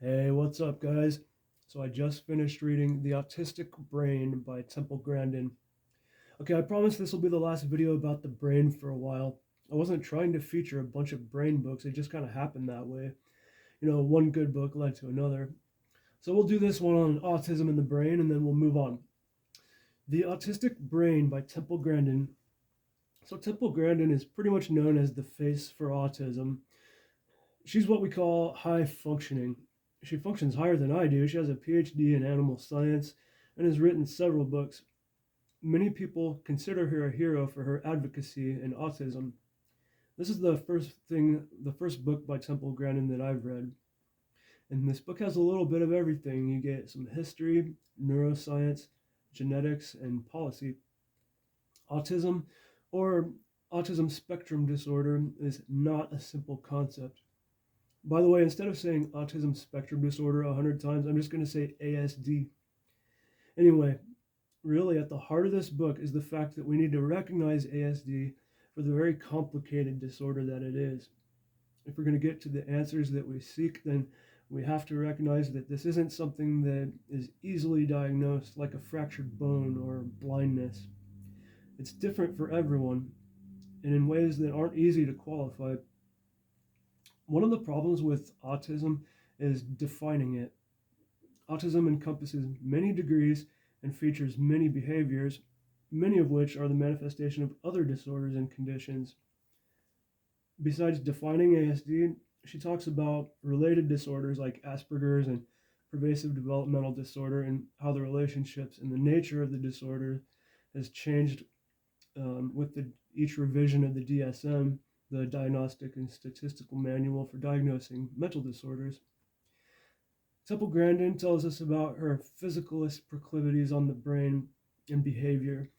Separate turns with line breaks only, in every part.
Hey, what's up, guys? So I just finished reading The Autistic Brain by Temple Grandin. Okay, I promise this will be the last video about the brain for a while. I wasn't trying to feature a bunch of brain books, it just kind of happened that way. One good book led to another. So we'll do this one on autism in the brain and then we'll move on. The Autistic Brain by Temple Grandin. So Temple Grandin is pretty much known as the face for autism. She's what we call high functioning. She functions higher than I do. She has a PhD in animal science and has written several books. Many people consider her a hero for her advocacy in autism. This is the first book by Temple Grandin that I've read. And this book has a little bit of everything. You get some history, neuroscience, genetics, and policy. Autism, or autism spectrum disorder, is not a simple concept. By the way, instead of saying autism spectrum disorder 100 times, I'm just going to say ASD. Anyway, really at the heart of this book is the fact that we need to recognize ASD for the very complicated disorder that it is. If we're going to get to the answers that we seek, then we have to recognize that this isn't something that is easily diagnosed like a fractured bone or blindness. It's different for everyone and in ways that aren't easy to qualify. One of the problems with autism is defining it. Autism encompasses many degrees and features many behaviors, many of which are the manifestation of other disorders and conditions. Besides defining ASD, she talks about related disorders like Asperger's and pervasive developmental disorder and how the relationships and the nature of the disorder has changed with each revision of the DSM, the Diagnostic and Statistical Manual for Diagnosing Mental Disorders. Temple Grandin tells us about her physicalist proclivities on the brain and behavior,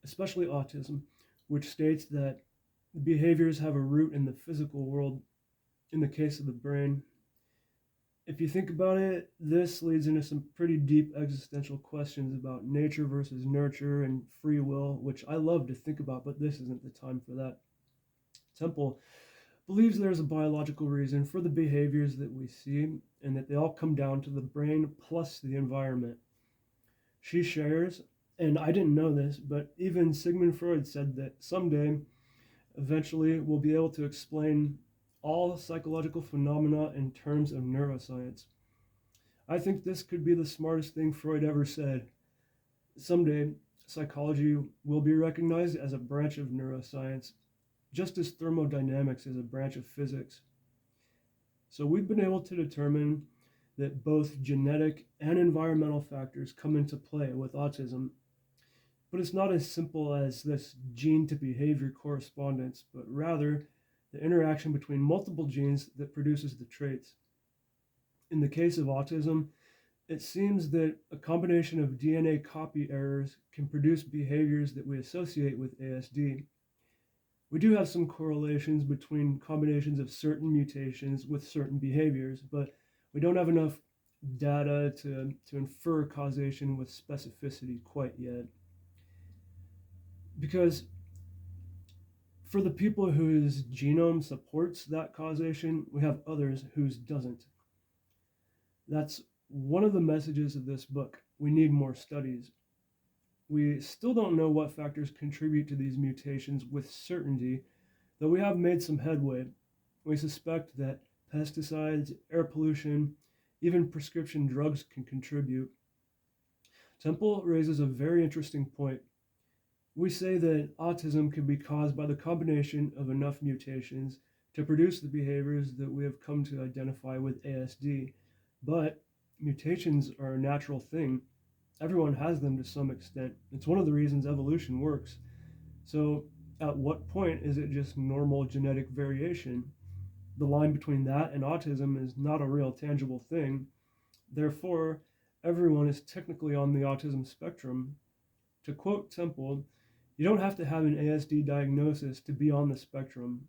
especially autism, which states that the behaviors have a root in the physical world in the case of the brain. If you think about it, this leads into some pretty deep existential questions about nature versus nurture and free will, which I love to think about, but this isn't the time for that. Temple believes there's a biological reason for the behaviors that we see and that they all come down to the brain plus the environment. She shares, and I didn't know this, but even Sigmund Freud said that someday, eventually, we'll be able to explain all psychological phenomena in terms of neuroscience. I think this could be the smartest thing Freud ever said. Someday, psychology will be recognized as a branch of neuroscience, just as thermodynamics is a branch of physics. So we've been able to determine that both genetic and environmental factors come into play with autism. But it's not as simple as this gene to behavior correspondence, but rather the interaction between multiple genes that produces the traits. In the case of autism, it seems that a combination of DNA copy errors can produce behaviors that we associate with ASD. We do have some correlations between combinations of certain mutations with certain behaviors, but we don't have enough data to infer causation with specificity quite yet. Because for the people whose genome supports that causation, we have others whose doesn't. That's one of the messages of this book. We need more studies. We still don't know what factors contribute to these mutations with certainty, though we have made some headway. We suspect that pesticides, air pollution, even prescription drugs can contribute. Temple raises a very interesting point. We say that autism can be caused by the combination of enough mutations to produce the behaviors that we have come to identify with ASD, but mutations are a natural thing. Everyone has them to some extent. It's one of the reasons evolution works. So at what point is it just normal genetic variation? The line between that and autism is not a real tangible thing. Therefore, everyone is technically on the autism spectrum. To quote Temple, you don't have to have an ASD diagnosis to be on the spectrum.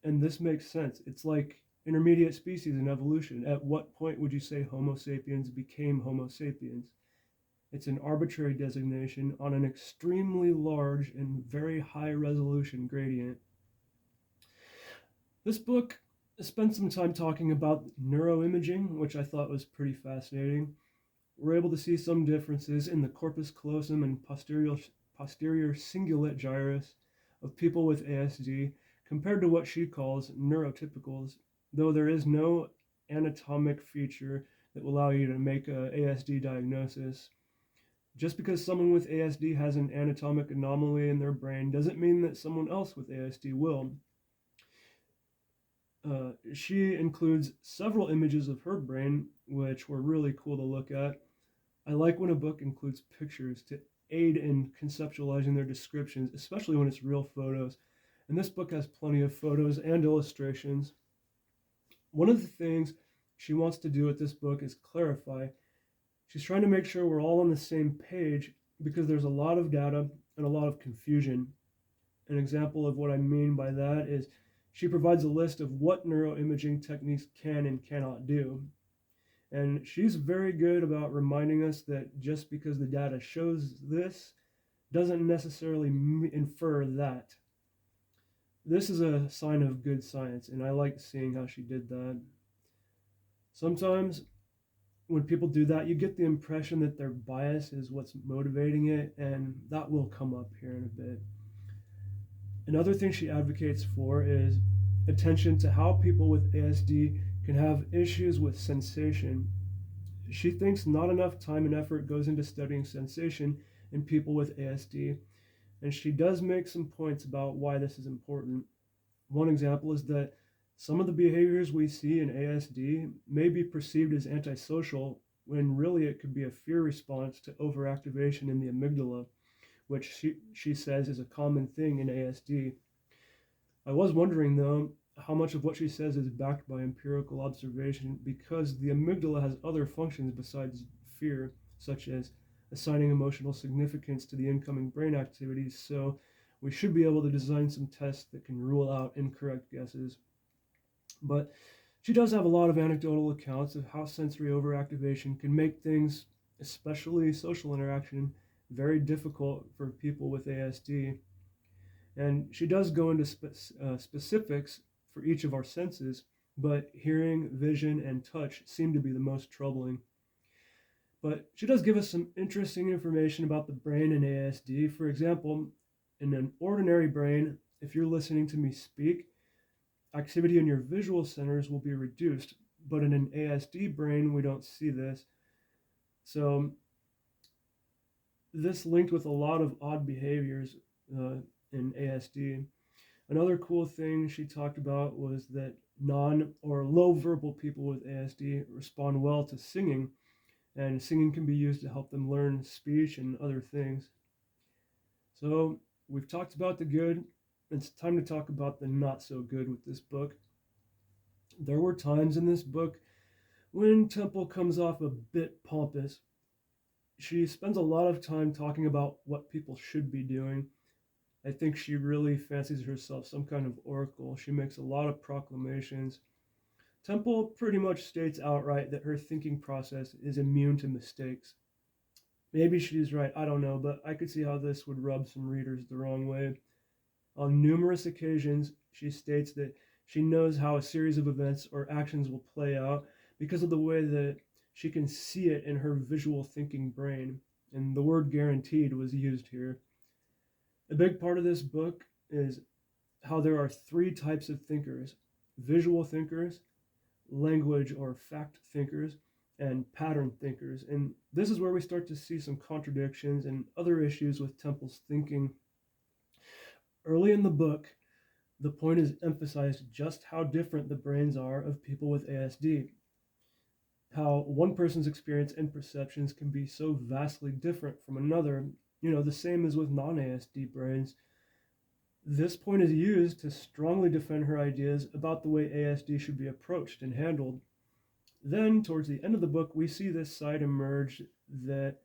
And this makes sense. It's like intermediate species in evolution. At what point would you say Homo sapiens became Homo sapiens? It's an arbitrary designation on an extremely large and very high resolution gradient. This book spent some time talking about neuroimaging, which I thought was pretty fascinating. We're able to see some differences in the corpus callosum and posterior cingulate gyrus of people with ASD compared to what she calls neurotypicals, though there is no anatomic feature that will allow you to make a ASD diagnosis. Just because someone with ASD has an anatomic anomaly in their brain doesn't mean that someone else with ASD will. She includes several images of her brain, which were really cool to look at. I like when a book includes pictures to aid in conceptualizing their descriptions, especially when it's real photos. And this book has plenty of photos and illustrations. One of the things she wants to do with this book is clarify. She's trying to make sure we're all on the same page because there's a lot of data and a lot of confusion. An example of what I mean by that is she provides a list of what neuroimaging techniques can and cannot do. And she's very good about reminding us that just because the data shows this doesn't necessarily infer that. This is a sign of good science, and I like seeing how she did that. Sometimes when people do that, you get the impression that their bias is what's motivating it, and that will come up here in a bit. Another thing she advocates for is attention to how people with ASD can have issues with sensation. She thinks not enough time and effort goes into studying sensation in people with ASD, and she does make some points about why this is important. One example is that some of the behaviors we see in ASD may be perceived as antisocial when really it could be a fear response to overactivation in the amygdala, which she says is a common thing in ASD. I was wondering, though, how much of what she says is backed by empirical observation because the amygdala has other functions besides fear, such as assigning emotional significance to the incoming brain activities, so we should be able to design some tests that can rule out incorrect guesses. But she does have a lot of anecdotal accounts of how sensory overactivation can make things, especially social interaction, very difficult for people with ASD. And she does go into specifics for each of our senses, but hearing, vision, and touch seem to be the most troubling. But she does give us some interesting information about the brain in ASD. For example, in an ordinary brain, if you're listening to me speak, activity in your visual centers will be reduced, but in an ASD brain, we don't see this. So this linked with a lot of odd behaviors in ASD. Another cool thing she talked about was that non or low verbal people with ASD respond well to singing, and singing can be used to help them learn speech and other things. So we've talked about the good. It's time to talk about the not so good with this book. There were times in this book when Temple comes off a bit pompous. She spends a lot of time talking about what people should be doing. I think she really fancies herself some kind of oracle. She makes a lot of proclamations. Temple pretty much states outright that her thinking process is immune to mistakes. Maybe she's right, I don't know, but I could see how this would rub some readers the wrong way. On numerous occasions, she states that she knows how a series of events or actions will play out because of the way that she can see it in her visual thinking brain. And the word guaranteed was used here. A big part of this book is how there are three types of thinkers: visual thinkers, language or fact thinkers, and pattern thinkers. And this is where we start to see some contradictions and other issues with Temple's thinking. Early in the book, the point is emphasized just how different the brains are of people with ASD. How one person's experience and perceptions can be so vastly different from another, the same as with non ASD brains. This point is used to strongly defend her ideas about the way ASD should be approached and handled. Then, towards the end of the book, we see this side emerge that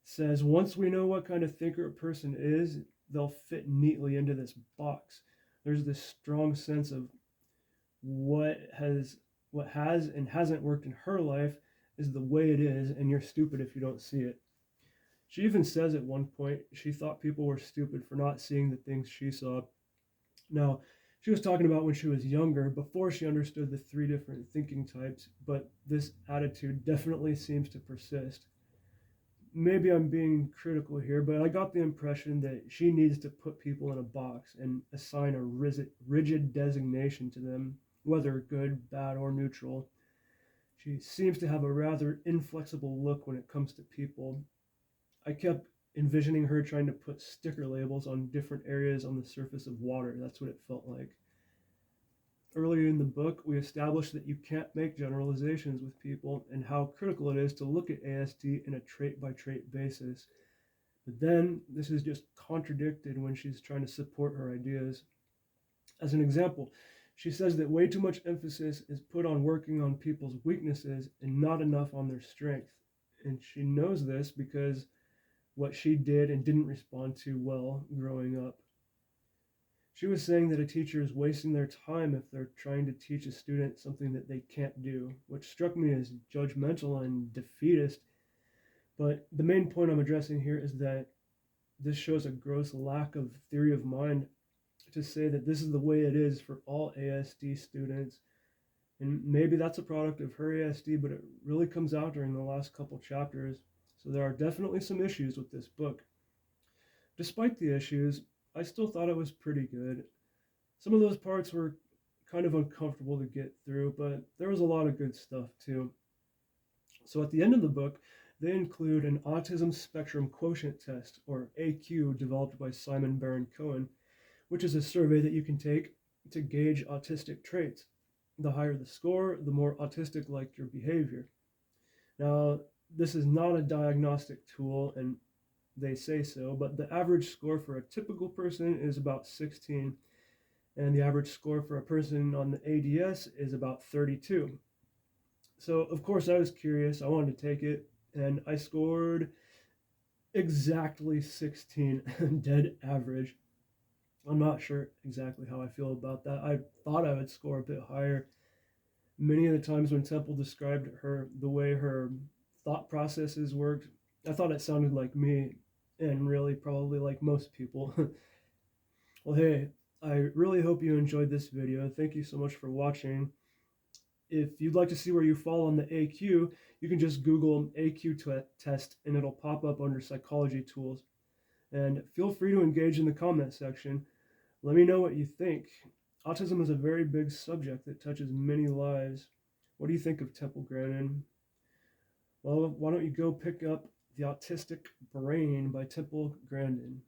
says once we know what kind of thinker a person is, they'll fit neatly into this box. There's this strong sense of what has and hasn't worked in her life is the way it is, and you're stupid if you don't see it. She even says at one point she thought people were stupid for not seeing the things she saw. Now, She was talking about when she was younger, before she understood the three different thinking types, but this attitude definitely seems to persist. Maybe I'm being critical here, but I got the impression that she needs to put people in a box and assign a rigid designation to them, whether good, bad, or neutral. She seems to have a rather inflexible look when it comes to people. I kept envisioning her trying to put sticker labels on different areas on the surface of water. That's what it felt like. Earlier in the book, we established that you can't make generalizations with people and how critical it is to look at ASD in a trait by trait basis. But then this is just contradicted when she's trying to support her ideas. As an example, she says that way too much emphasis is put on working on people's weaknesses and not enough on their strength. And she knows this because what she did and didn't respond to well growing up. She was saying that a teacher is wasting their time if they're trying to teach a student something that they can't do, which struck me as judgmental and defeatist. But the main point I'm addressing here is that this shows a gross lack of theory of mind to say that this is the way it is for all ASD students. And maybe that's a product of her ASD, but it really comes out during the last couple chapters. So there are definitely some issues with this book. Despite the issues, I still thought it was pretty good. Some of those parts were kind of uncomfortable to get through, but there was a lot of good stuff too. So at the end of the book, they include an autism spectrum quotient test, or AQ, developed by Simon Baron-Cohen, which is a survey that you can take to gauge autistic traits. The higher the score, the more autistic-like your behavior. Now, this is not a diagnostic tool, and they say so, but the average score for a typical person is about 16, and the average score for a person on the ADS is about 32. So, of course, I was curious. I wanted to take it, and I scored exactly 16, dead average. I'm not sure exactly how I feel about that. I thought I would score a bit higher. Many of the times when Temple described her, the way her thought processes worked, I thought it sounded like me, and really probably like most people. Well, hey, I really hope you enjoyed this video. Thank you so much for watching. If you'd like to see where you fall on the AQ, you can just Google AQ test and it'll pop up under psychology tools. And feel free to engage in the comment section. Let me know what you think. Autism is a very big subject that touches many lives. What do you think of Temple Grandin? Well, why don't you go pick up The Autistic Brain by Temple Grandin?